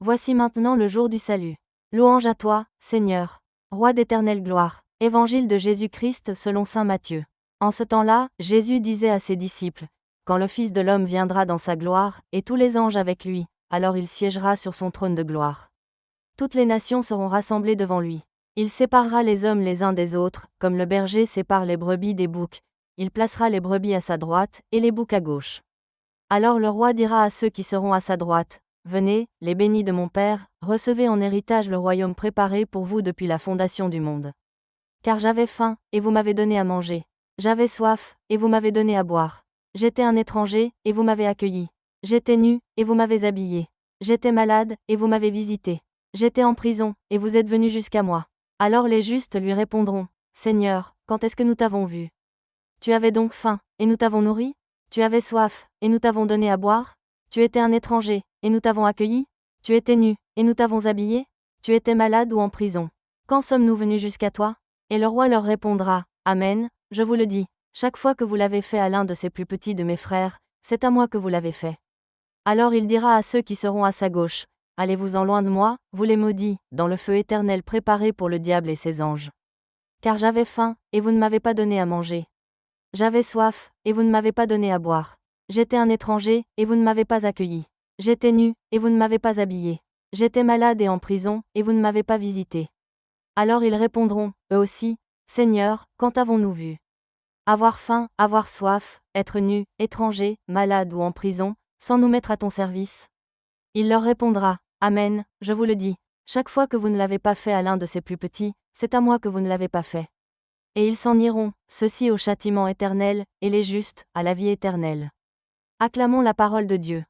Voici maintenant le jour du salut. Louange à toi, Seigneur. Roi d'éternelle gloire. Évangile de Jésus-Christ selon saint Matthieu. En ce temps-là, Jésus disait à ses disciples, quand le Fils de l'homme viendra dans sa gloire, et tous les anges avec lui, alors il siégera sur son trône de gloire. Toutes les nations seront rassemblées devant lui. Il séparera les hommes les uns des autres, comme le berger sépare les brebis des boucs. Il placera les brebis à sa droite, et les boucs à gauche. Alors le roi dira à ceux qui seront à sa droite, venez, les bénis de mon Père, recevez en héritage le royaume préparé pour vous depuis la fondation du monde. Car j'avais faim, et vous m'avez donné à manger. J'avais soif, et vous m'avez donné à boire. J'étais un étranger, et vous m'avez accueilli. J'étais nu, et vous m'avez habillé. J'étais malade, et vous m'avez visité. J'étais en prison, et vous êtes venu jusqu'à moi. Alors les justes lui répondront, Seigneur, quand est-ce que nous t'avons vu? Tu avais donc faim, et nous t'avons nourri? Tu avais soif, et nous t'avons donné à boire? Tu étais un étranger, et nous t'avons accueilli? Tu étais nu, et nous t'avons habillé? Tu étais malade ou en prison? Quand sommes-nous venus jusqu'à toi? Et le roi leur répondra, Amen, je vous le dis, chaque fois que vous l'avez fait à l'un de ces plus petits de mes frères, c'est à moi que vous l'avez fait. Alors il dira à ceux qui seront à sa gauche, Allez-vous-en loin de moi, vous les maudits, dans le feu éternel préparé pour le diable et ses anges. Car j'avais faim, et vous ne m'avez pas donné à manger. J'avais soif, et vous ne m'avez pas donné à boire. J'étais un étranger, et vous ne m'avez pas accueilli. J'étais nu, et vous ne m'avez pas habillé. J'étais malade et en prison, et vous ne m'avez pas visité. Alors ils répondront, eux aussi, Seigneur, quand avons-nous vu? Avoir faim, avoir soif, être nu, étranger, malade ou en prison, sans nous mettre à ton service? Il leur répondra, Amen, je vous le dis, chaque fois que vous ne l'avez pas fait à l'un de ces plus petits, c'est à moi que vous ne l'avez pas fait. Et ils s'en iront, ceux-ci au châtiment éternel, et les justes, à la vie éternelle. Acclamons la parole de Dieu.